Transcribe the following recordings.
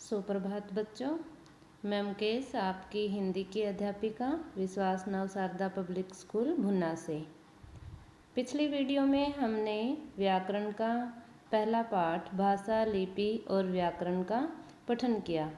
सुप्रभात बच्चों, मैं मुकेश आपकी हिंदी की अध्यापिका विश्वास नव शारदा पब्लिक स्कूल भुन्ना से। पिछली वीडियो में हमने व्याकरण का पहला पाठ भाषा, लिपि और व्याकरण का पठन किया।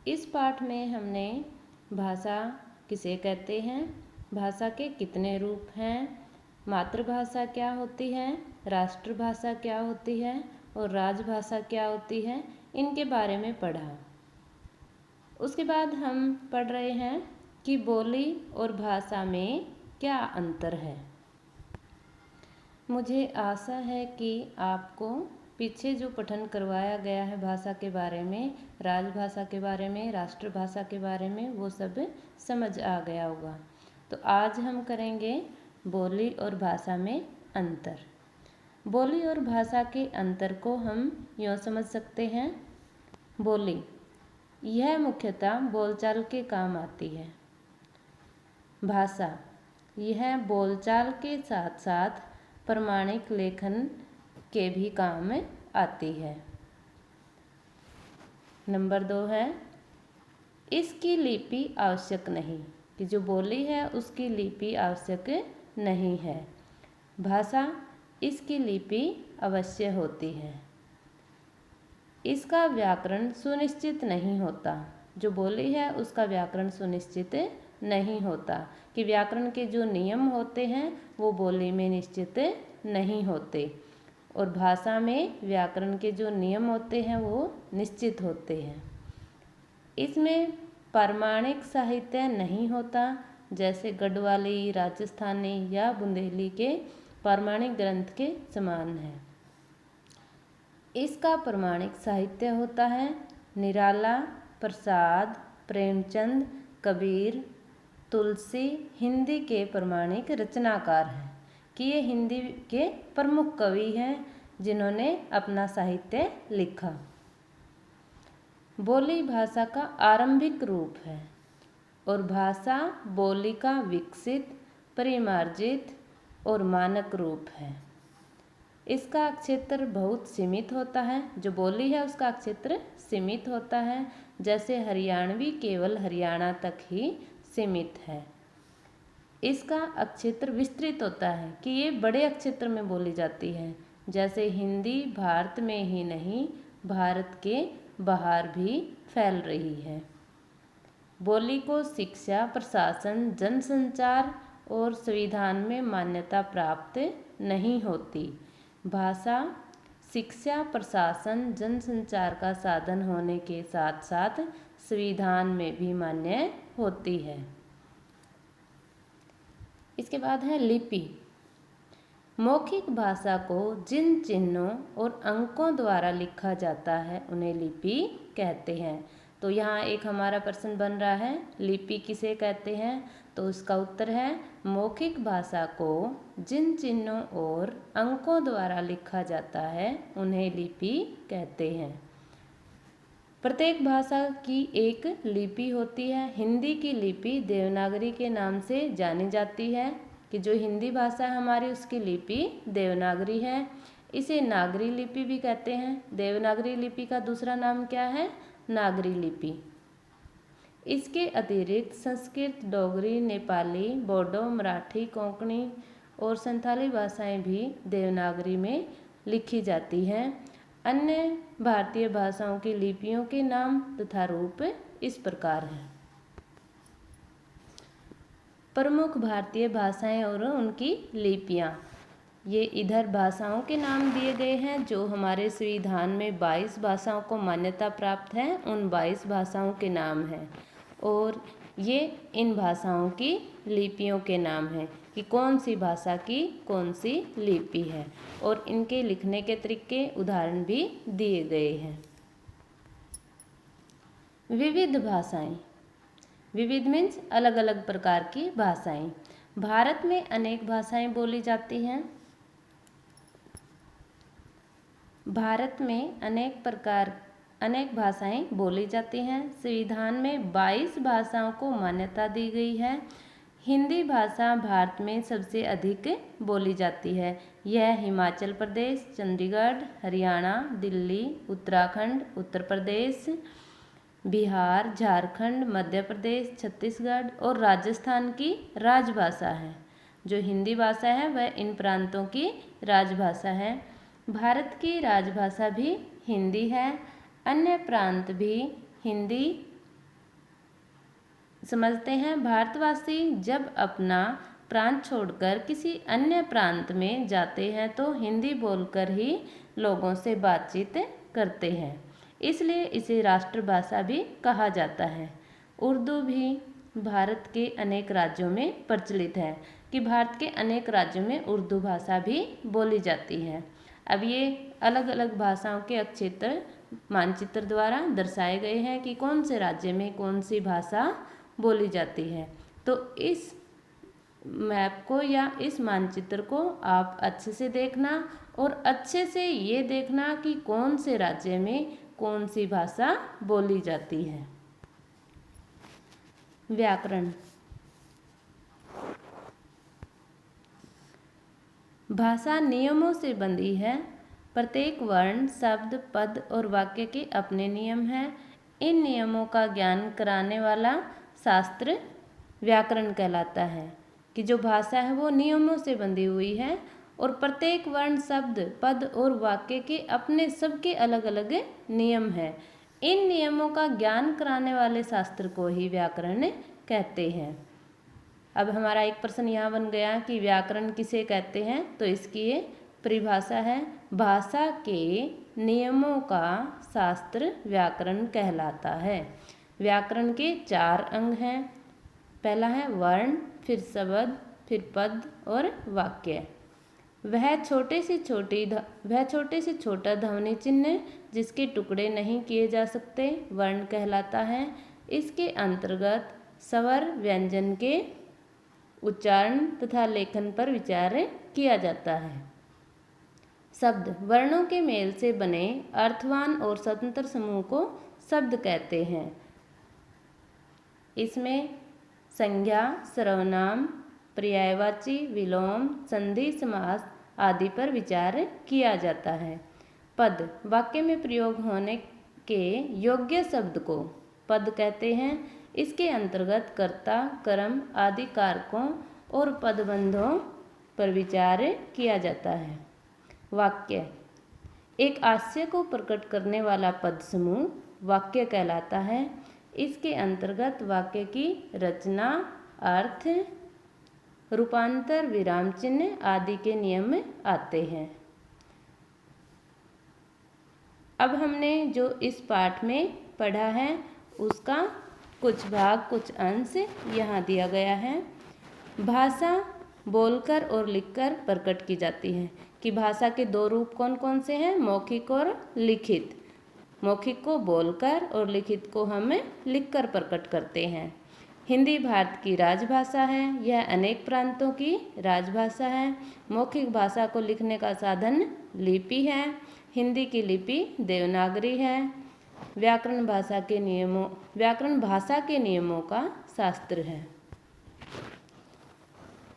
इस पाठ में हमने भाषा किसे कहते हैं, भाषा के कितने रूप हैं, मातृभाषा क्या होती है, राष्ट्रभाषा क्या होती है और राजभाषा क्या होती है, इनके बारे में पढ़ा। उसके बाद हम पढ़ रहे हैं कि बोली और भाषा में क्या अंतर है। मुझे आशा है कि आपको पीछे जो पठन करवाया गया है भाषा के बारे में, राजभाषा के बारे में, राष्ट्रभाषा के बारे में, वो सब समझ आ गया होगा। तो आज हम करेंगे बोली और भाषा में अंतर। बोली और भाषा के अंतर को हम यूँ समझ सकते हैं। बोली यह मुख्यतः बोलचाल के काम आती है। भाषा यह बोलचाल के साथ साथ प्रमाणिक लेखन के भी काम आती है। नंबर 2 है इसकी लिपि आवश्यक नहीं, कि जो बोली है उसकी लिपि आवश्यक नहीं है। भाषा इसकी लिपि अवश्य होती है। इसका व्याकरण सुनिश्चित नहीं होता। जो बोली है उसका व्याकरण सुनिश्चित नहीं होता, कि व्याकरण के जो नियम होते हैं वो बोली में निश्चित नहीं होते और भाषा में व्याकरण के जो नियम होते हैं वो निश्चित होते हैं। इसमें प्रामाणिक साहित्य नहीं होता, जैसे गढ़वाली, राजस्थानी या बुंदेली के प्रामाणिक ग्रंथ के समान है। इसका प्रमाणिक साहित्य होता है निराला, प्रसाद, प्रेमचंद, कबीर, तुलसी हिंदी के प्रमाणिक रचनाकार हैं, कि ये हिंदी के प्रमुख कवि हैं जिन्होंने अपना साहित्य लिखा। बोली भाषा का आरंभिक रूप है और भाषा बोली का विकसित, परिमार्जित और मानक रूप है। इसका क्षेत्र बहुत सीमित होता है। जो बोली है उसका क्षेत्र सीमित होता है, जैसे हरियाणवी केवल हरियाणा तक ही सीमित है। इसका क्षेत्र विस्तृत होता है, कि ये बड़े क्षेत्र में बोली जाती है, जैसे हिंदी भारत में ही नहीं भारत के बाहर भी फैल रही है। बोली को शिक्षा, प्रशासन, जनसंचार और संविधान में मान्यता प्राप्त नहीं होती। भाषा शिक्षा, प्रशासन, जनसंचार का साधन होने के साथ साथ संविधान में भी मान्य होती है। इसके बाद है लिपि। मौखिक भाषा को जिन चिन्हों और अंकों द्वारा लिखा जाता है उन्हें लिपि कहते हैं। तो यहाँ एक हमारा प्रश्न बन रहा है, लिपि किसे कहते हैं? तो उसका उत्तर है मौखिक भाषा को जिन चिन्हों और अंकों द्वारा लिखा जाता है उन्हें लिपि कहते हैं। प्रत्येक भाषा की एक लिपि होती है। हिंदी की लिपि देवनागरी के नाम से जानी जाती है, कि जो हिंदी भाषा है हमारी उसकी लिपि देवनागरी है। इसे नागरी लिपि भी कहते हैं। देवनागरी लिपि का दूसरा नाम क्या है? नागरी लिपि। इसके अतिरिक्त संस्कृत, डोगरी, नेपाली, बोडो, मराठी, कोंकणी और संथाली भाषाएं भी देवनागरी में लिखी जाती हैं। अन्य भारतीय भाषाओं की लिपियों के नाम तथा रूप इस प्रकार हैं। प्रमुख भारतीय भाषाएं और उनकी लिपियां। ये इधर भाषाओं के नाम दिए गए हैं जो हमारे संविधान में 22 भाषाओं को मान्यता प्राप्त है, उन 22 भाषाओं के नाम हैं। और ये इन भाषाओं की लिपियों के नाम हैं, कि कौन सी भाषा की कौन सी लिपि है, और इनके लिखने के तरीके उदाहरण भी दिए गए हैं। विविध भाषाएं। विविध मीन्स अलग अलग प्रकार की भाषाएं। भारत में अनेक भाषाएं बोली जाती हैं। भारत में अनेक भाषाएं बोली जाती हैं। संविधान में 22 भाषाओं को मान्यता दी गई है। हिंदी भाषा भारत में सबसे अधिक बोली जाती है। यह हिमाचल प्रदेश, चंडीगढ़, हरियाणा, दिल्ली, उत्तराखंड, उत्तर प्रदेश, बिहार, झारखंड, मध्य प्रदेश, छत्तीसगढ़ और राजस्थान की राजभाषा है। जो हिंदी भाषा है वह इन प्रांतों की राजभाषा है। भारत की राजभाषा भी हिंदी है। अन्य प्रांत भी हिंदी समझते हैं। भारतवासी जब अपना प्रांत छोड़कर किसी अन्य प्रांत में जाते हैं तो हिंदी बोलकर ही लोगों से बातचीत करते हैं, इसलिए इसे राष्ट्रभाषा भी कहा जाता है। उर्दू भी भारत के अनेक राज्यों में प्रचलित है कि भारत के अनेक राज्यों में उर्दू भाषा भी बोली जाती है। अब ये अलग अलग भाषाओं के अक्षेत्र मानचित्र द्वारा दर्शाए गए हैं कि कौन से राज्य में कौन सी भाषा बोली जाती है। तो इस मैप को या इस मानचित्र को आप अच्छे से देखना और अच्छे से ये देखना कि कौन से राज्य में कौन सी भाषा बोली जाती है। व्याकरण। भाषा नियमों से बंधी है। प्रत्येक वर्ण, शब्द, पद और वाक्य के अपने नियम हैं। इन नियमों का ज्ञान कराने वाला शास्त्र व्याकरण कहलाता है कि जो भाषा है वो नियमों से बंधी हुई है और प्रत्येक वर्ण, शब्द, पद और वाक्य के अपने सबके अलग अलग नियम हैं। इन नियमों का ज्ञान कराने वाले शास्त्र को ही व्याकरण कहते हैं। अब हमारा एक प्रश्न यहाँ बन गया कि व्याकरण किसे कहते हैं, तो इसकी ये परिभाषा है, भाषा के नियमों का शास्त्र व्याकरण कहलाता है। व्याकरण के 4 अंग हैं। पहला है वर्ण, फिर शब्द, फिर पद और वाक्य। वह छोटे से छोटा ध्वनि चिन्ह जिसके टुकड़े नहीं किए जा सकते वर्ण कहलाता है। इसके अंतर्गत स्वर व्यंजन के उच्चारण तथा लेखन पर विचार किया जाता है। शब्द वर्णों के मेल से बने अर्थवान और स्वतंत्र समूह को शब्द कहते हैं। इसमें संज्ञा, सर्वनाम, पर्यायवाची, विलोम, संधि, समास आदि पर विचार किया जाता है। पद वाक्य में प्रयोग होने के योग्य शब्द को पद कहते हैं। इसके अंतर्गत कर्ता, कर्म आदि कारकों और पदबंधों पर विचार किया जाता है। वाक्य एक आशय को प्रकट करने वाला पद समूह वाक्य कहलाता है। इसके अंतर्गत वाक्य की रचना, अर्थ, रूपांतर, विराम चिन्ह आदि के नियम आते हैं। अब हमने जो इस पाठ में पढ़ा है उसका कुछ भाग, कुछ अंश यहाँ दिया गया है। भाषा बोलकर और लिखकर प्रकट की जाती है कि भाषा के 2 रूप कौन कौन से हैं, मौखिक और लिखित। मौखिक को बोलकर और लिखित को हम लिखकर प्रकट करते हैं। हिंदी भारत की राजभाषा है। यह अनेक प्रांतों की राजभाषा है। मौखिक भाषा को लिखने का साधन लिपि है। हिंदी की लिपि देवनागरी है। व्याकरण भाषा के नियमों का शास्त्र है।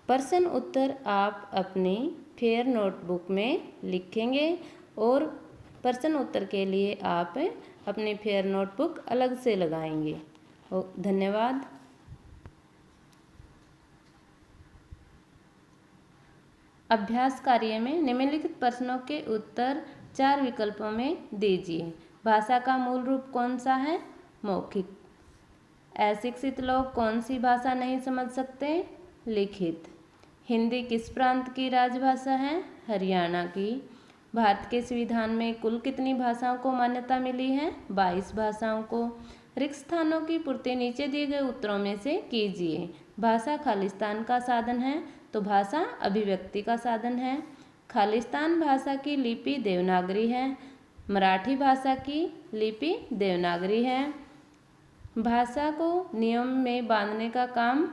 प्रश्न उत्तर आप अपनी फेयर नोटबुक में लिखेंगे और प्रश्न उत्तर के लिए आप अपनी फेयर नोटबुक अलग से लगाएंगे। धन्यवाद। अभ्यास कार्य में निम्नलिखित प्रश्नों के उत्तर 4 विकल्पों में दीजिए। भाषा का मूल रूप कौन सा है? मौखिक। अशिक्षित लोग कौन सी भाषा नहीं समझ सकते? लिखित। हिंदी किस प्रांत की राजभाषा है? हरियाणा की। भारत के संविधान में कुल कितनी भाषाओं को मान्यता मिली है? 22 भाषाओं को। रिक्त स्थानों की पूर्ति नीचे दिए गए उत्तरों में से कीजिए। भाषा खालिस्तान का साधन है तो भाषा अभिव्यक्ति का साधन है। खालिस्तान भाषा की लिपि देवनागरी है। मराठी भाषा की लिपि देवनागरी है। भाषा को नियम में बांधने का काम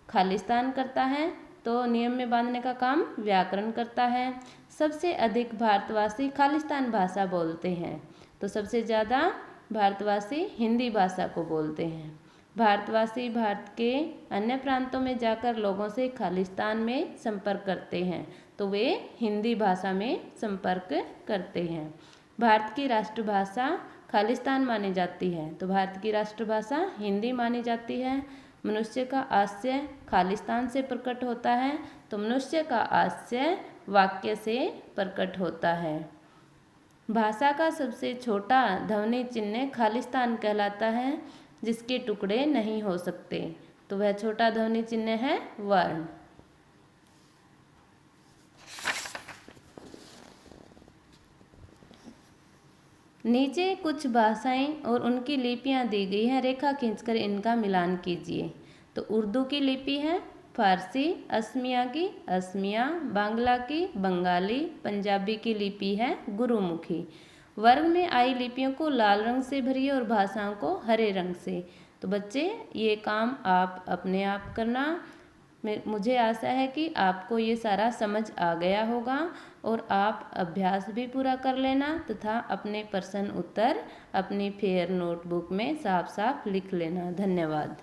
खालिस्तान करता है तो नियम में बांधने का काम व्याकरण करता है। सबसे अधिक भारतवासी खालिस्तान भाषा बोलते हैं तो सबसे ज़्यादा भारतवासी हिंदी भाषा को बोलते हैं। भारतवासी भारत के अन्य प्रांतों में जाकर लोगों से खालिस्तान में संपर्क करते हैं तो वे हिंदी भाषा में संपर्क करते हैं। भारत की राष्ट्रभाषा खालिस्तान मानी जाती है? तो भारत की राष्ट्रभाषा हिंदी मानी जाती है। मनुष्य का आशय खालिस्तान से प्रकट होता है, तो मनुष्य का आशय वाक्य से प्रकट होता है। भाषा का सबसे छोटा ध्वनि चिन्ह खालिस्तान कहलाता है, जिसके टुकड़े नहीं हो सकते। तो वह छोटा ध्वनि चिन्ह है वर्ण। नीचे कुछ भाषाएं और उनकी लिपियां दी गई हैं, रेखा खींचकर इनका मिलान कीजिए। तो उर्दू की लिपि है फारसी, असमिया की असमिया, बांग्ला की बंगाली, पंजाबी की लिपि है गुरुमुखी। वर्ग में आई लिपियों को लाल रंग से भरिए और भाषाओं को हरे रंग से। तो बच्चे ये काम आप अपने आप करना। मुझे आशा है कि आपको ये सारा समझ आ गया होगा और आप अभ्यास भी पूरा कर लेना तथा अपने प्रश्न उत्तर अपनी फेयर नोटबुक में साफ साफ लिख लेना। धन्यवाद।